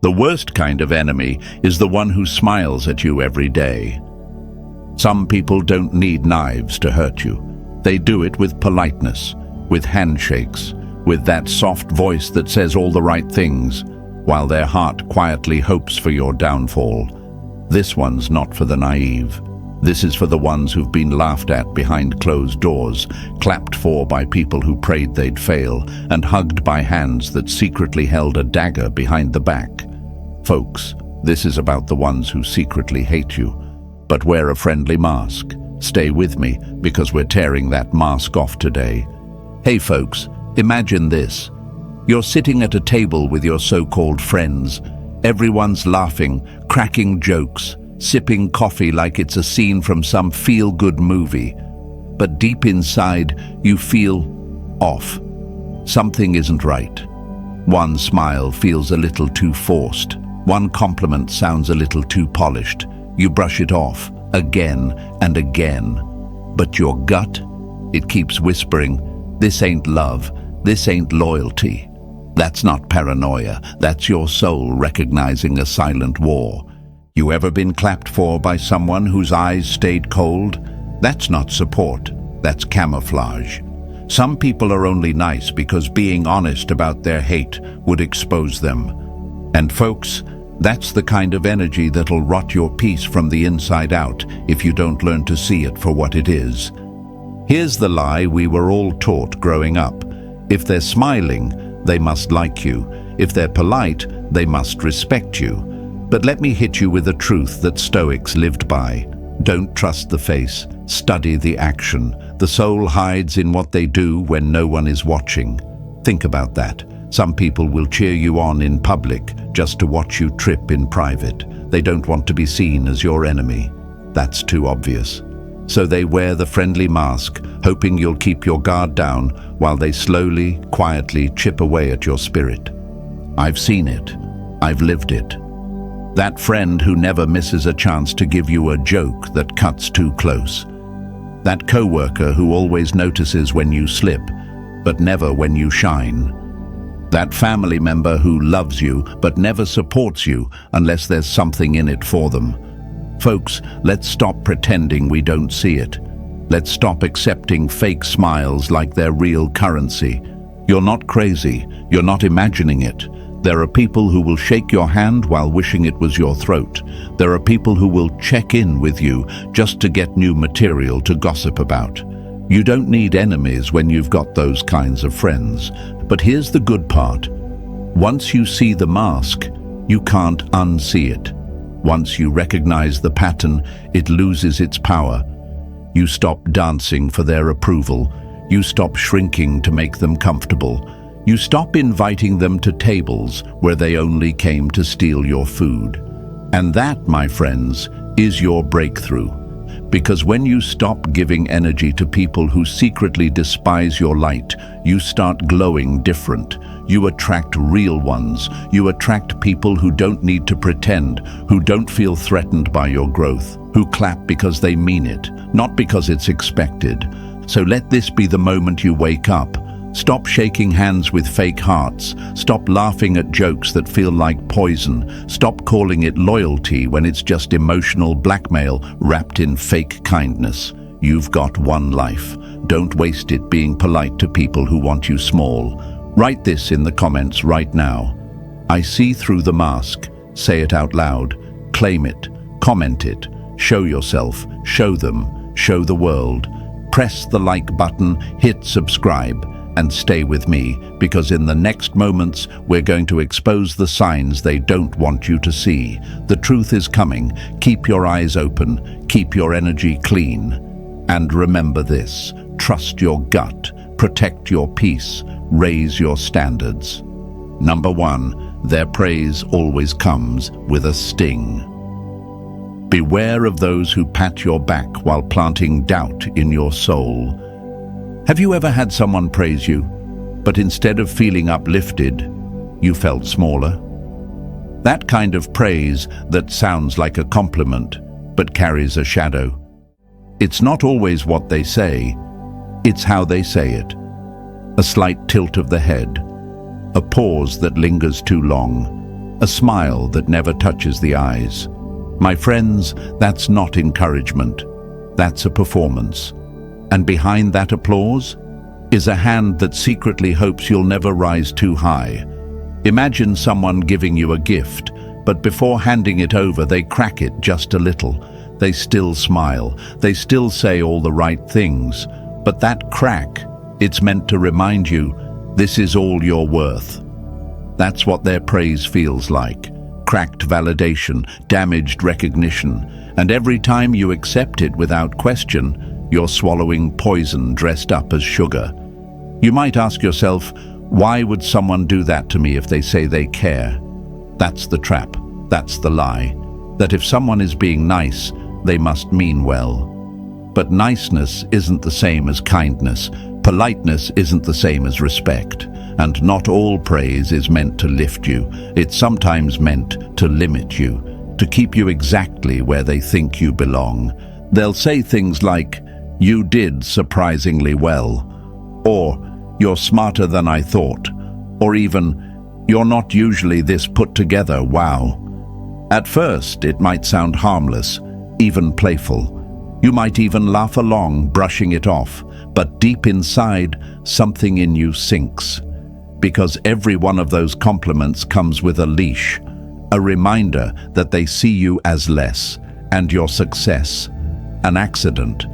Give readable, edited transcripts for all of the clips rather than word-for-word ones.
The worst kind of enemy is the one who smiles at you every day. Some people don't need knives to hurt you. They do it with politeness, with handshakes, with that soft voice that says all the right things, while their heart quietly hopes for your downfall. This one's not for the naive. This is for the ones who've been laughed at behind closed doors, clapped for by people who prayed they'd fail, and hugged by hands that secretly held a dagger behind the back. Folks, this is about the ones who secretly hate you. But wear a friendly mask. Stay with me, because we're tearing that mask off today. Hey folks, imagine this. You're sitting at a table with your so-called friends. Everyone's laughing, cracking jokes, sipping coffee like it's a scene from some feel-good movie. But deep inside, you feel off. Something isn't right. One smile feels a little too forced. One compliment sounds a little too polished. You brush it off, again and again. But your gut, it keeps whispering, this ain't love, this ain't loyalty. That's not paranoia, that's your soul recognizing a silent war. You ever been clapped for by someone whose eyes stayed cold? That's not support, that's camouflage. Some people are only nice because being honest about their hate would expose them. And folks, that's the kind of energy that'll rot your peace from the inside out if you don't learn to see it for what it is. Here's the lie we were all taught growing up. If they're smiling, they must like you. If they're polite, they must respect you. But let me hit you with a truth that Stoics lived by. Don't trust the face, study the action. The soul hides in what they do when no one is watching. Think about that. Some people will cheer you on in public just to watch you trip in private. They don't want to be seen as your enemy. That's too obvious. So they wear the friendly mask, hoping you'll keep your guard down while they slowly, quietly chip away at your spirit. I've seen it. I've lived it. That friend who never misses a chance to give you a joke that cuts too close. That coworker who always notices when you slip, but never when you shine. That family member who loves you but never supports you unless there's something in it for them. Folks, let's stop pretending we don't see it. Let's stop accepting fake smiles like they're real currency. You're not crazy. You're not imagining it. There are people who will shake your hand while wishing it was your throat. There are people who will check in with you just to get new material to gossip about. You don't need enemies when you've got those kinds of friends. But here's the good part. Once you see the mask, you can't unsee it. Once you recognize the pattern, it loses its power. You stop dancing for their approval. You stop shrinking to make them comfortable. You stop inviting them to tables where they only came to steal your food. And that, my friends, is your breakthrough. Because when you stop giving energy to people who secretly despise your light, you start glowing different. You attract real ones. You attract people who don't need to pretend, who don't feel threatened by your growth, who clap because they mean it, not because it's expected. So let this be the moment you wake up. Stop shaking hands with fake hearts. Stop laughing at jokes that feel like poison. Stop calling it loyalty when it's just emotional blackmail wrapped in fake kindness. You've got one life. Don't waste it being polite to people who want you small. Write this in the comments right now. I see through the mask. Say it out loud. Claim it. Comment it. Show yourself. Show them. Show the world. Press the like button. Hit subscribe. And stay with me, because in the next moments, we're going to expose the signs they don't want you to see. The truth is coming. Keep your eyes open. Keep your energy clean. And remember this. Trust your gut. Protect your peace. Raise your standards. Number 1, their praise always comes with a sting. Beware of those who pat your back while planting doubt in your soul. Have you ever had someone praise you, but instead of feeling uplifted, you felt smaller? That kind of praise that sounds like a compliment, but carries a shadow. It's not always what they say, it's how they say it. A slight tilt of the head, a pause that lingers too long, a smile that never touches the eyes. My friends, that's not encouragement. That's a performance. And behind that applause is a hand that secretly hopes you'll never rise too high. Imagine someone giving you a gift, but before handing it over, they crack it just a little. They still smile. They still say all the right things. But that crack, it's meant to remind you, this is all you're worth. That's what their praise feels like. Cracked validation, damaged recognition. And every time you accept it without question, you're swallowing poison dressed up as sugar. You might ask yourself, why would someone do that to me if they say they care? That's the trap. That's the lie. That if someone is being nice, they must mean well. But niceness isn't the same as kindness. Politeness isn't the same as respect. And not all praise is meant to lift you. It's sometimes meant to limit you, to keep you exactly where they think you belong. They'll say things like, "You did surprisingly well," or "You're smarter than I thought," or even, "You're not usually this put together, wow." At first, it might sound harmless, even playful. You might even laugh along, brushing it off, but deep inside, something in you sinks. Because every one of those compliments comes with a leash, a reminder that they see you as less, and your success, an accident.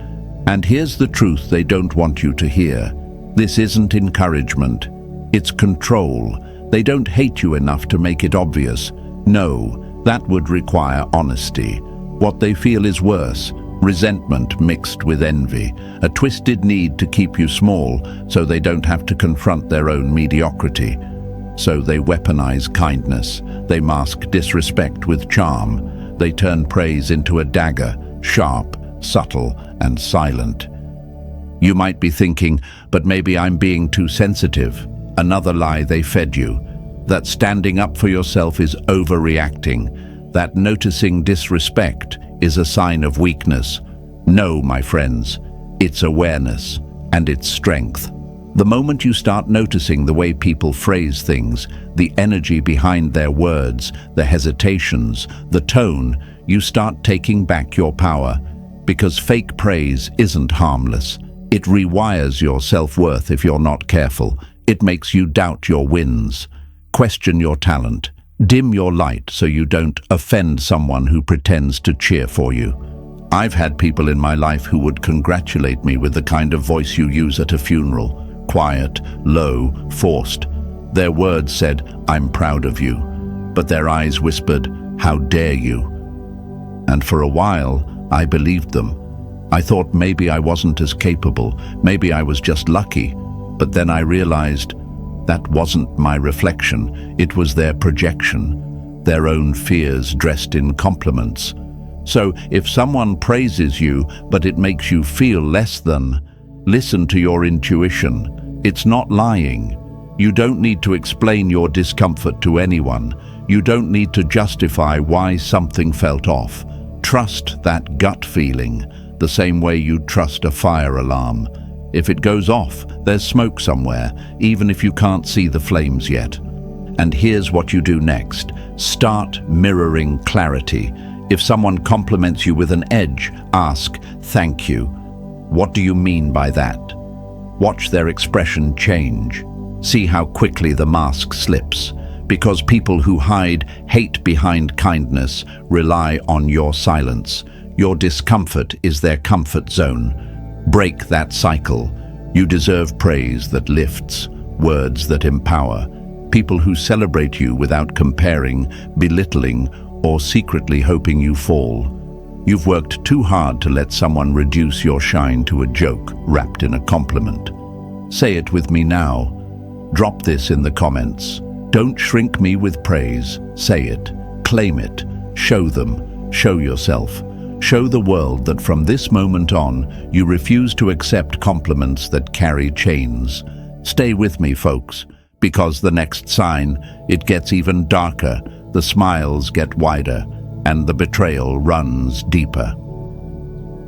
And here's the truth they don't want you to hear. This isn't encouragement, it's control. They don't hate you enough to make it obvious. No, that would require honesty. What they feel is worse, resentment mixed with envy, a twisted need to keep you small so they don't have to confront their own mediocrity. So they weaponize kindness, they mask disrespect with charm, they turn praise into a dagger, sharp, subtle, and silent. You might be thinking, but maybe I'm being too sensitive. Another lie they fed you, that standing up for yourself is overreacting, that noticing disrespect is a sign of weakness. No, my friends, it's awareness, and it's strength. The moment you start noticing the way people phrase things, the energy behind their words, the hesitations, the tone, you start taking back your power. Because fake praise isn't harmless. It rewires your self-worth if you're not careful. It makes you doubt your wins, question your talent, dim your light so you don't offend someone who pretends to cheer for you. I've had people in my life who would congratulate me with the kind of voice you use at a funeral. Quiet, low, forced. Their words said, "I'm proud of you," but their eyes whispered, "How dare you?" And for a while, I believed them. I thought maybe I wasn't as capable, maybe I was just lucky. But then I realized that wasn't my reflection, it was their projection, their own fears dressed in compliments. So if someone praises you, but it makes you feel less than, listen to your intuition. It's not lying. You don't need to explain your discomfort to anyone. You don't need to justify why something felt off. Trust that gut feeling, the same way you'd trust a fire alarm. If it goes off, there's smoke somewhere, even if you can't see the flames yet. And here's what you do next. Start mirroring clarity. If someone compliments you with an edge, ask, "Thank you. What do you mean by that?" Watch their expression change. See how quickly the mask slips. Because people who hide hate behind kindness rely on your silence. Your discomfort is their comfort zone. Break that cycle. You deserve praise that lifts, words that empower. People who celebrate you without comparing, belittling, or secretly hoping you fall. You've worked too hard to let someone reduce your shine to a joke wrapped in a compliment. Say it with me now. Drop this in the comments. Don't shrink me with praise. Say it. Claim it. Show them. Show yourself. Show the world that from this moment on, you refuse to accept compliments that carry chains. Stay with me, folks, because the next sign, it gets even darker, the smiles get wider, and the betrayal runs deeper.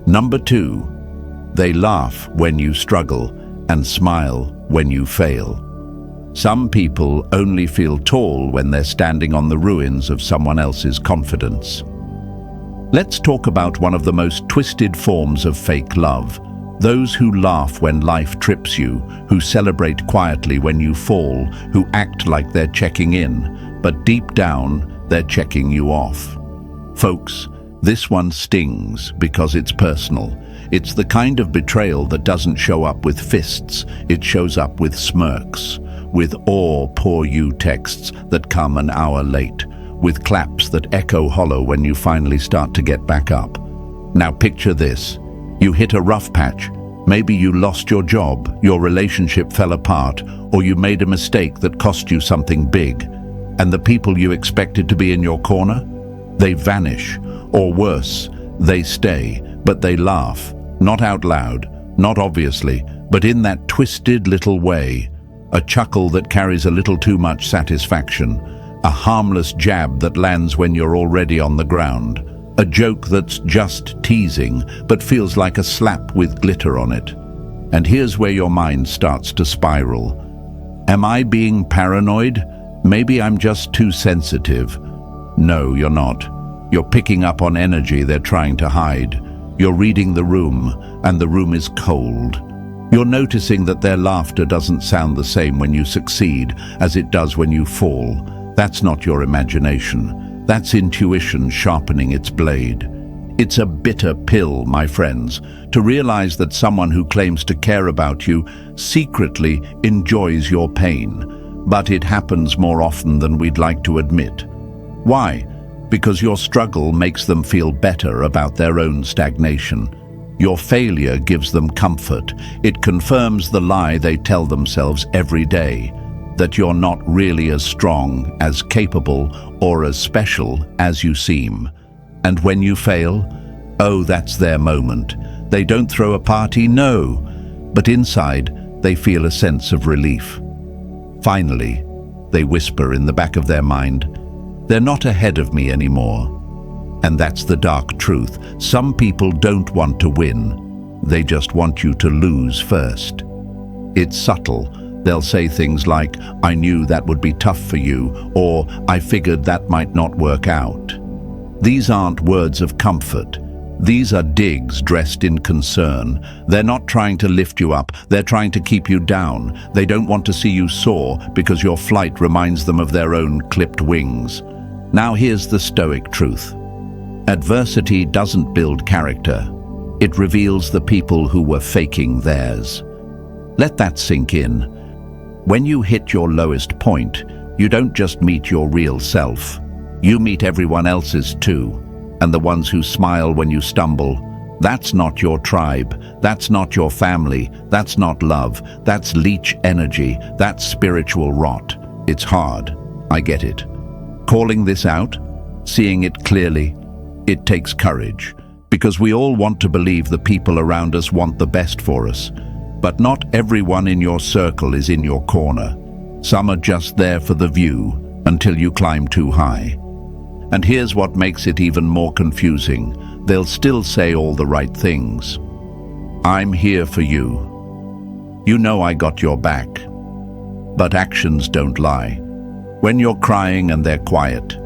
Number 2, they laugh when you struggle and smile when you fail. Some people only feel tall when they're standing on the ruins of someone else's confidence. Let's talk about one of the most twisted forms of fake love. Those who laugh when life trips you, who celebrate quietly when you fall, who act like they're checking in, but deep down, they're checking you off. Folks, this one stings because it's personal. It's the kind of betrayal that doesn't show up with fists, it shows up with smirks, with "oh, poor you" texts that come an hour late, with claps that echo hollow when you finally start to get back up. Now picture this. You hit a rough patch. Maybe you lost your job, your relationship fell apart, or you made a mistake that cost you something big. And the people you expected to be in your corner? They vanish. Or worse, they stay, but they laugh. Not out loud, not obviously, but in that twisted little way. A chuckle that carries a little too much satisfaction. A harmless jab that lands when you're already on the ground. A joke that's just teasing, but feels like a slap with glitter on it. And here's where your mind starts to spiral. Am I being paranoid? Maybe I'm just too sensitive. No, you're not. You're picking up on energy they're trying to hide. You're reading the room, and the room is cold. You're noticing that their laughter doesn't sound the same when you succeed as it does when you fall. That's not your imagination. That's intuition sharpening its blade. It's a bitter pill, my friends, to realize that someone who claims to care about you secretly enjoys your pain. But it happens more often than we'd like to admit. Why? Because your struggle makes them feel better about their own stagnation. Your failure gives them comfort. It confirms the lie they tell themselves every day, that you're not really as strong, as capable, or as special as you seem. And when you fail, oh, that's their moment. They don't throw a party, no, but inside they feel a sense of relief. Finally, they whisper in the back of their mind, they're not ahead of me anymore. And that's the dark truth. Some people don't want to win. They just want you to lose first. It's subtle. They'll say things like, I knew that would be tough for you, or I figured that might not work out. These aren't words of comfort. These are digs dressed in concern. They're not trying to lift you up, they're trying to keep you down. They don't want to see you soar because your flight reminds them of their own clipped wings. Now here's the Stoic truth. Adversity doesn't build character. It reveals the people who were faking theirs. Let that sink in. When you hit your lowest point, you don't just meet your real self. You meet everyone else's too. And the ones who smile when you stumble. That's not your tribe. That's not your family. That's not love. That's leech energy. That's spiritual rot. It's hard. I get it. Calling this out, seeing it clearly, it takes courage. Because we all want to believe the people around us want the best for us. But not everyone in your circle is in your corner. Some are just there for the view until you climb too high. And here's what makes it even more confusing. They'll still say all the right things. I'm here for you. You know I got your back. But actions don't lie. When you're crying and they're quiet,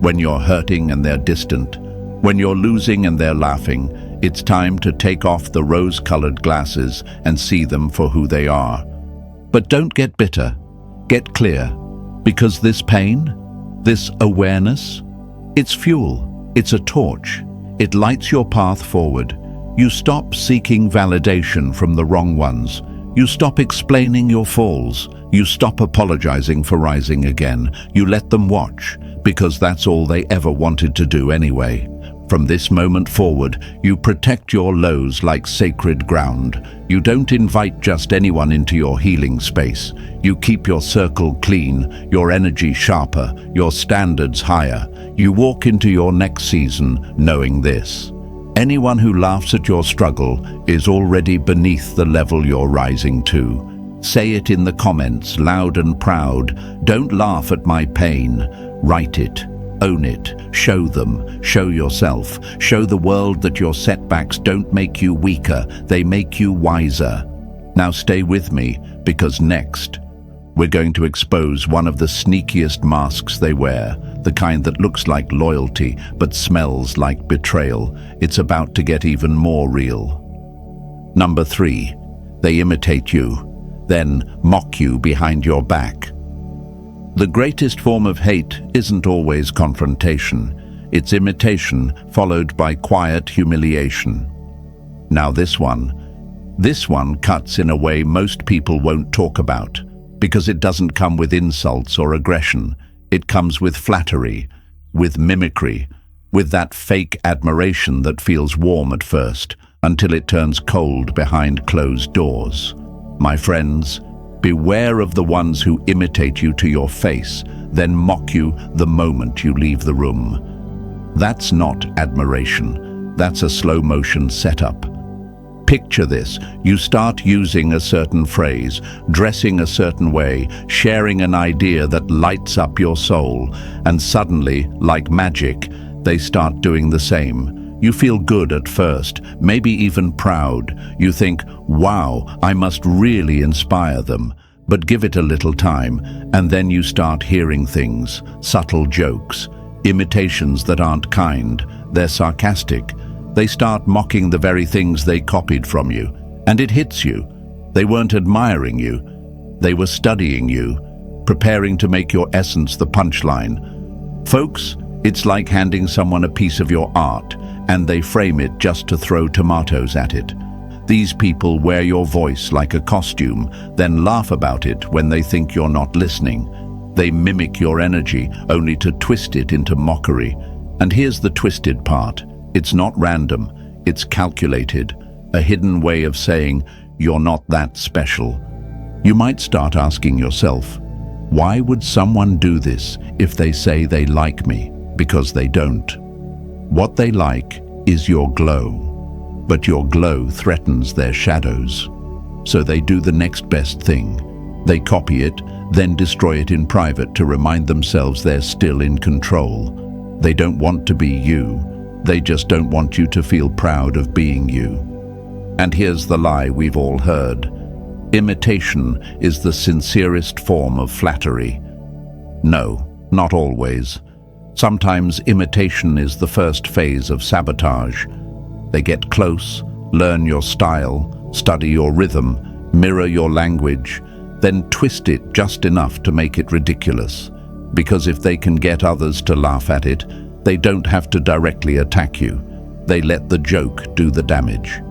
when you're hurting and they're distant, when you're losing and they're laughing, it's time to take off the rose-colored glasses and see them for who they are. But don't get bitter. Get clear. Because this pain, this awareness, it's fuel. It's a torch. It lights your path forward. You stop seeking validation from the wrong ones. You stop explaining your falls. You stop apologizing for rising again. You let them watch, because that's all they ever wanted to do anyway. From this moment forward, you protect your lows like sacred ground. You don't invite just anyone into your healing space. You keep your circle clean, your energy sharper, your standards higher. You walk into your next season knowing this. Anyone who laughs at your struggle is already beneath the level you're rising to. Say it in the comments, loud and proud. Don't laugh at my pain. Write it. Own it. Show them. Show yourself. Show the world that your setbacks don't make you weaker. They make you wiser. Now stay with me, because next, We're going to expose one of the sneakiest masks they wear, the kind that looks like loyalty but smells like betrayal. It's about to get even more real. Number 3, they imitate you, then mock you behind your back. The greatest form of hate isn't always confrontation. It's imitation followed by quiet humiliation. Now this one cuts in a way most people won't talk about, because it doesn't come with insults or aggression. It comes with flattery, with mimicry, with that fake admiration that feels warm at first, until it turns cold behind closed doors. My friends, beware of the ones who imitate you to your face, then mock you the moment you leave the room. That's not admiration. That's a slow-motion setup. Picture this. You start using a certain phrase, dressing a certain way, sharing an idea that lights up your soul, and suddenly, like magic, they start doing the same. You feel good at first, maybe even proud. You think, wow, I must really inspire them. But give it a little time, and then you start hearing things, subtle jokes, imitations that aren't kind, they're sarcastic. They start mocking the very things they copied from you, and it hits you. They weren't admiring you. They were studying you, preparing to make your essence the punchline. Folks, it's like handing someone a piece of your art, and they frame it just to throw tomatoes at it. These people wear your voice like a costume, then laugh about it when they think you're not listening. They mimic your energy, only to twist it into mockery. And here's the twisted part. It's not random, it's calculated, a hidden way of saying, you're not that special. You might start asking yourself, why would someone do this if they say they like me? Because they don't. What they like is your glow, but your glow threatens their shadows. So they do the next best thing. They copy it, then destroy it in private to remind themselves they're still in control. They don't want to be you. They just don't want you to feel proud of being you. And here's the lie we've all heard. Imitation is the sincerest form of flattery. No, not always. Sometimes imitation is the first phase of sabotage. They get close, learn your style, study your rhythm, mirror your language, then twist it just enough to make it ridiculous. Because if they can get others to laugh at it, they don't have to directly attack you. They let the joke do the damage.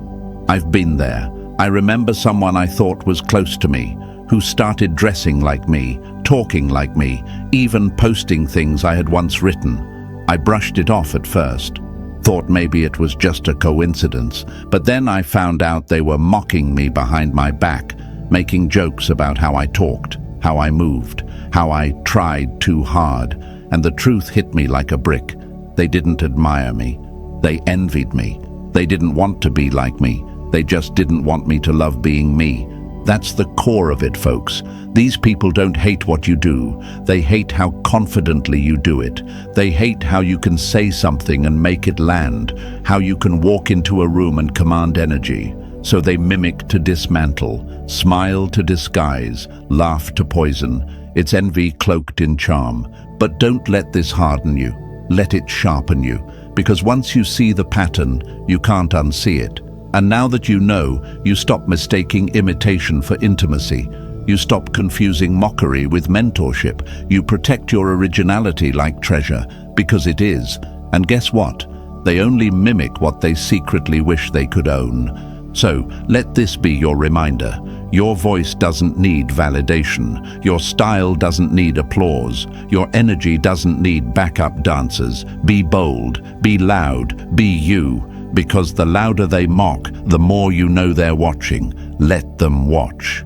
I've been there. I remember someone I thought was close to me, who started dressing like me, talking like me, even posting things I had once written. I brushed it off at first, thought maybe it was just a coincidence, but then I found out they were mocking me behind my back, making jokes about how I talked, how I moved, how I tried too hard, and the truth hit me like a brick. They didn't admire me. They envied me. They didn't want to be like me. They just didn't want me to love being me. That's the core of it, folks. These people don't hate what you do. They hate how confidently you do it. They hate how you can say something and make it land, how you can walk into a room and command energy. So they mimic to dismantle, smile to disguise, laugh to poison. It's envy cloaked in charm. But don't let this harden you. Let it sharpen you. Because once you see the pattern, you can't unsee it. And now that you know, you stop mistaking imitation for intimacy. You stop confusing mockery with mentorship. You protect your originality like treasure, because it is. And guess what? They only mimic what they secretly wish they could own. So, let this be your reminder. Your voice doesn't need validation. Your style doesn't need applause. Your energy doesn't need backup dancers. Be bold, be loud, be you. Because the louder they mock, the more you know they're watching. Let them watch.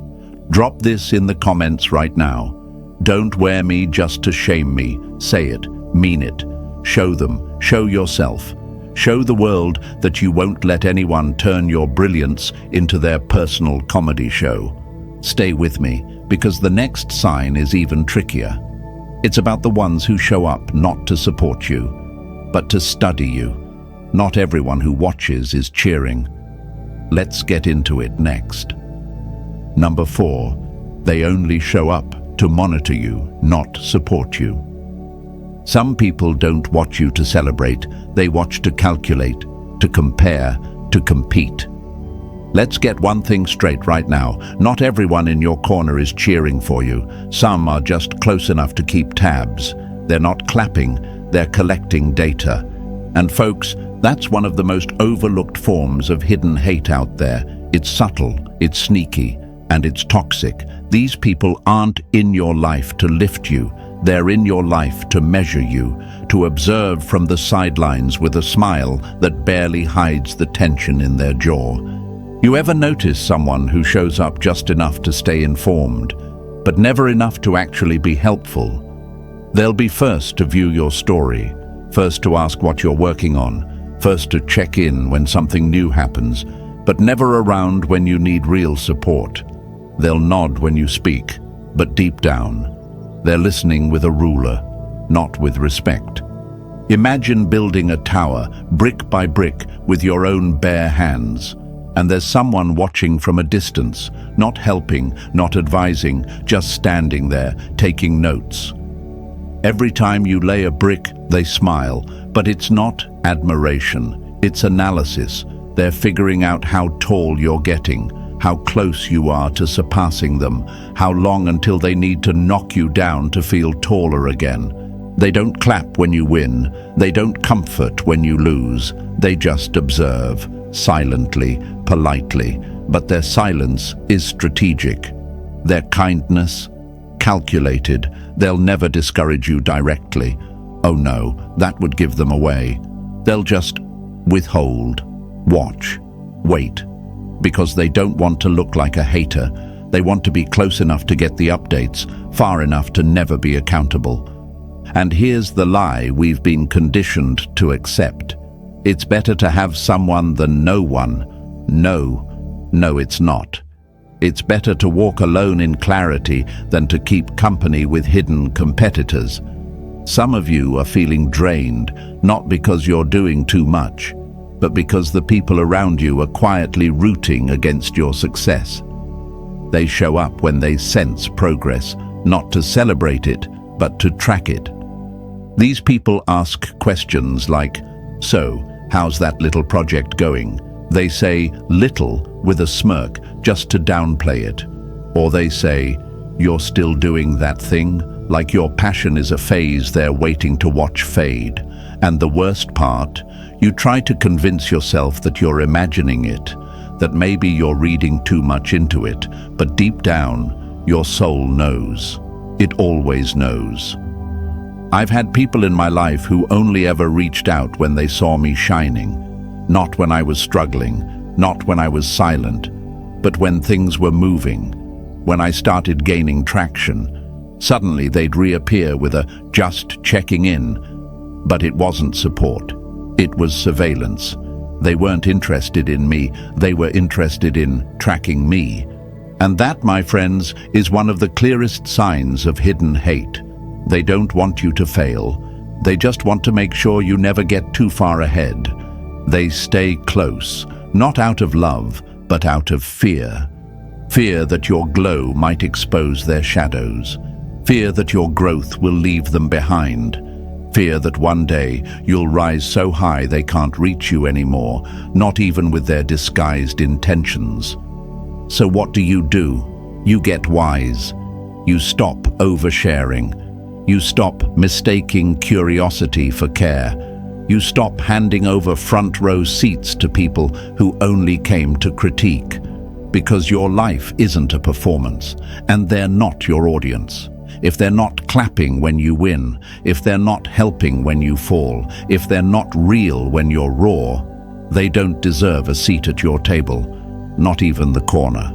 Drop this in the comments right now. Don't wear me just to shame me. Say it, mean it. Show them, show yourself. Show the world that you won't let anyone turn your brilliance into their personal comedy show. Stay with me, because the next sign is even trickier. It's about the ones who show up not to support you, but to study you. Not everyone who watches is cheering. Let's get into it next. Number 4, they only show up to monitor you, not support you. Some people don't watch you to celebrate, they watch to calculate, to compare, to compete. Let's get one thing straight right now. Not everyone in your corner is cheering for you. Some are just close enough to keep tabs. They're not clapping, they're collecting data. And folks, that's one of the most overlooked forms of hidden hate out there. It's subtle, it's sneaky, and it's toxic. These people aren't in your life to lift you. They're in your life to measure you, to observe from the sidelines with a smile that barely hides the tension in their jaw. You ever notice someone who shows up just enough to stay informed, but never enough to actually be helpful? They'll be first to view your story, first to ask what you're working on, first to check in when something new happens, but never around when you need real support. They'll nod when you speak, but deep down, they're listening with a ruler, not with respect. Imagine building a tower, brick by brick, with your own bare hands. And there's someone watching from a distance, not helping, not advising, just standing there, taking notes. Every time you lay a brick, they smile, but it's not admiration, it's analysis. They're figuring out how tall you're getting, how close you are to surpassing them, how long until they need to knock you down to feel taller again. They don't clap when you win, they don't comfort when you lose, they just observe. Silently, politely, but their silence is strategic. Their kindness, calculated. They'll never discourage you directly. Oh no, that would give them away. They'll just withhold, watch, wait, because they don't want to look like a hater. They want to be close enough to get the updates, far enough to never be accountable. And here's the lie we've been conditioned to accept. It's better to have someone than no one. No, it's not. It's better to walk alone in clarity than to keep company with hidden competitors. Some of you are feeling drained, not because you're doing too much, but because the people around you are quietly rooting against your success. They show up when they sense progress, not to celebrate it, but to track it. These people ask questions like, "So, how's that little project going?" They say little with a smirk just to downplay it. Or they say, "You're still doing that thing?" Like your passion is a phase they're waiting to watch fade. And the worst part, you try to convince yourself that you're imagining it, that maybe you're reading too much into it, but deep down, your soul knows. It always knows. I've had people in my life who only ever reached out when they saw me shining. Not when I was struggling, not when I was silent, but when things were moving, when I started gaining traction. Suddenly they'd reappear with a "just checking in." But it wasn't support. It was surveillance. They weren't interested in me, they were interested in tracking me. And that, my friends, is one of the clearest signs of hidden hate. They don't want you to fail. They just want to make sure you never get too far ahead. They stay close, not out of love, but out of fear. Fear that your glow might expose their shadows. Fear that your growth will leave them behind. Fear that one day you'll rise so high they can't reach you anymore, not even with their disguised intentions. So what do? You get wise. You stop oversharing. You stop mistaking curiosity for care. You stop handing over front row seats to people who only came to critique. Because your life isn't a performance, and they're not your audience. If they're not clapping when you win, if they're not helping when you fall, if they're not real when you're raw, they don't deserve a seat at your table, not even the corner.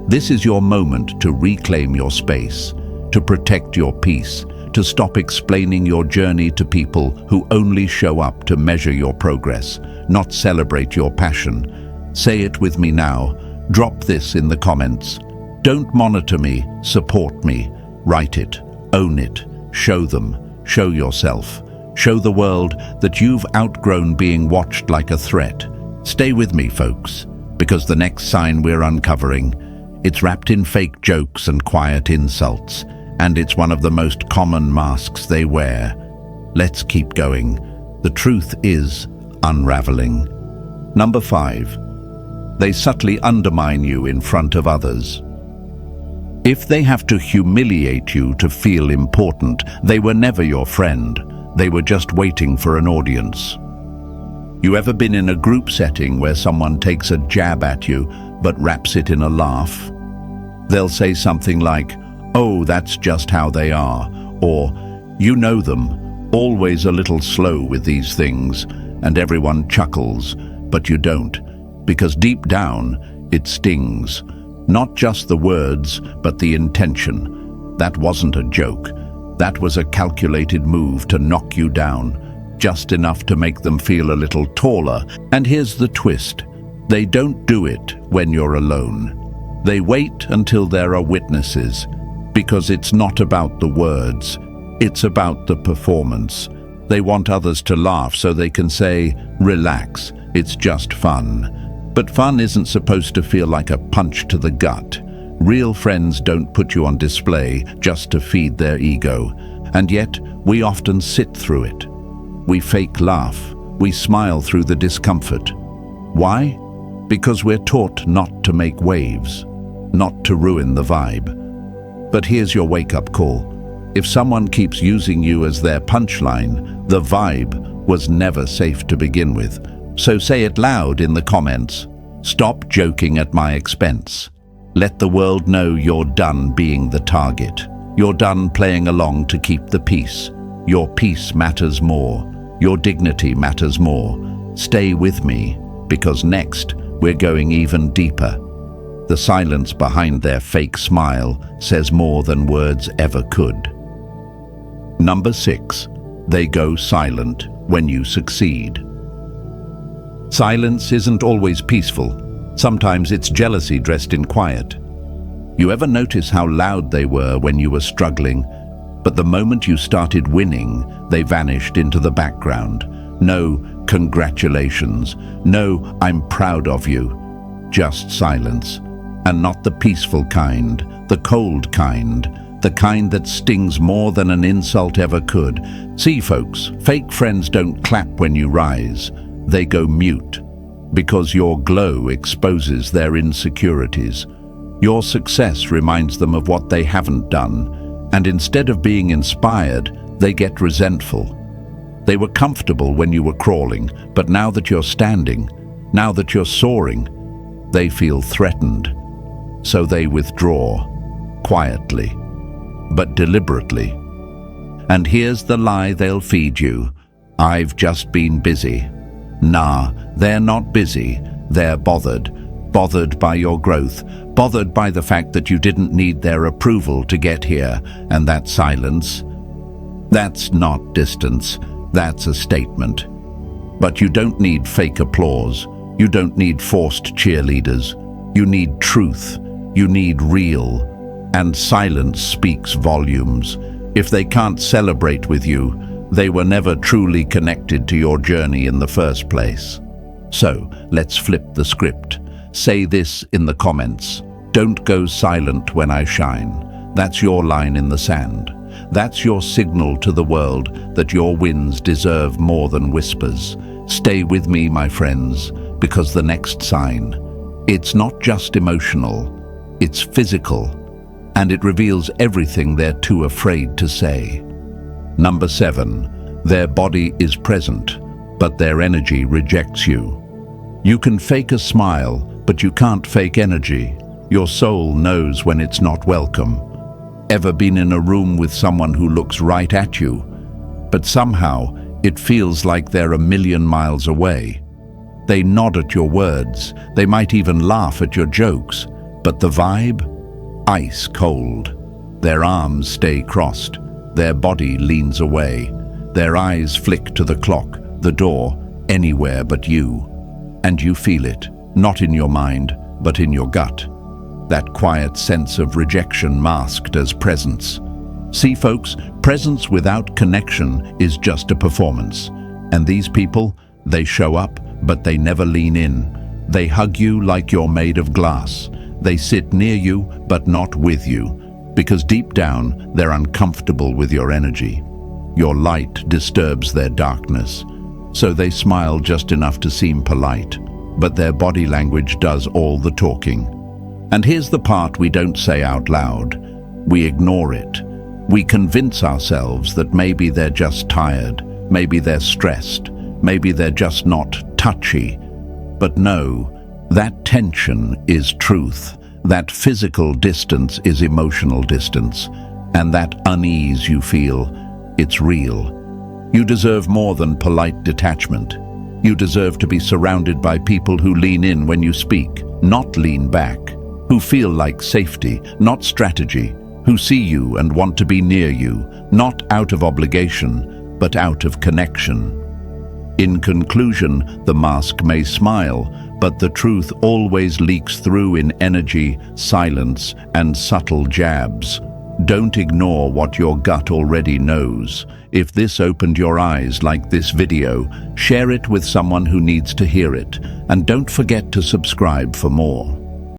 This is your moment to reclaim your space, to protect your peace, to stop explaining your journey to people who only show up to measure your progress, not celebrate your passion. Say it with me now. Drop this in the comments. Don't monitor me, support me. Write it, own it, show them, show yourself. Show the world that you've outgrown being watched like a threat. Stay with me, folks, because the next sign we're uncovering, it's wrapped in fake jokes and quiet insults. and it's one of the most common masks they wear. Let's keep going. The truth is unraveling. Number 5. They subtly undermine you in front of others. If they have to humiliate you to feel important, they were never your friend. They were just waiting for an audience. You ever been in a group setting where someone takes a jab at you but wraps it in a laugh? They'll say something like, "Oh, that's just how they are," or "You know them, always a little slow with these things," and everyone chuckles, but you don't, because deep down it stings. Not just the words, but the intention. That wasn't a joke. That was a calculated move to knock you down, just enough to make them feel a little taller. And here's the twist. They don't do it when you're alone. They wait until there are witnesses, because it's not about the words, it's about the performance. They want others to laugh so they can say, "Relax, it's just fun." But fun isn't supposed to feel like a punch to the gut. Real friends don't put you on display just to feed their ego. And yet, we often sit through it. We fake laugh. We smile through the discomfort. Why? Because we're taught not to make waves, not to ruin the vibe. But here's your wake-up call. If someone keeps using you as their punchline, the vibe was never safe to begin with. So say it loud in the comments. Stop joking at my expense. Let the world know you're done being the target. You're done playing along to keep the peace. Your peace matters more. Your dignity matters more. Stay with me, because next we're going even deeper. The silence behind their fake smile says more than words ever could. Number 6. They go silent when you succeed. Silence isn't always peaceful. Sometimes it's jealousy dressed in quiet. You ever notice how loud they were when you were struggling? But the moment you started winning, they vanished into the background. No congratulations. No, I'm proud of you. Just silence. And not the peaceful kind, the cold kind, the kind that stings more than an insult ever could. See, folks, fake friends don't clap when you rise. They go mute, because your glow exposes their insecurities. Your success reminds them of what they haven't done, and instead of being inspired, they get resentful. They were comfortable when you were crawling, but now that you're standing, now that you're soaring, they feel threatened. So they withdraw, quietly, but deliberately. And here's the lie they'll feed you. I've just been busy. Nah, they're not busy. They're bothered. Bothered by your growth. Bothered by the fact that you didn't need their approval to get here. And that silence, that's not distance. That's a statement. But you don't need fake applause. You don't need forced cheerleaders. You need truth. You need real. And silence speaks volumes. If they can't celebrate with you, they were never truly connected to your journey in the first place. So, let's flip the script. Say this in the comments. Don't go silent when I shine. That's your line in the sand. That's your signal to the world that your wins deserve more than whispers. Stay with me, my friends, because the next sign, it's not just emotional, it's physical, and it reveals everything they're too afraid to say. Number 7, their body is present, but their energy rejects you. You can fake a smile, but you can't fake energy. Your soul knows when it's not welcome. Ever been in a room with someone who looks right at you, but somehow it feels like they're a million miles away? They nod at your words, they might even laugh at your jokes, but the vibe? Ice cold. Their arms stay crossed. Their body leans away. Their eyes flick to the clock, the door, anywhere but you. And you feel it, not in your mind, but in your gut. That quiet sense of rejection masked as presence. See, folks, presence without connection is just a performance. And these people, they show up, but they never lean in. They hug you like you're made of glass. They sit near you, but not with you. because deep down they're uncomfortable with your energy. Your light disturbs their darkness, so they smile just enough to seem polite, but their body language does all the talking. And here's the part we don't say out loud. We ignore it. We convince ourselves that maybe they're just tired, maybe they're stressed, maybe they're just not touchy. But no, that tension is truth. That physical distance is emotional distance. And that unease you feel, it's real. You deserve more than polite detachment. You deserve to be surrounded by people who lean in when you speak, not lean back, who feel like safety, not strategy, who see you and want to be near you, not out of obligation, but out of connection. In conclusion, the mask may smile, but the truth always leaks through in energy, silence, and subtle jabs. Don't ignore what your gut already knows. If this opened your eyes like this video, share it with someone who needs to hear it, and don't forget to subscribe for more.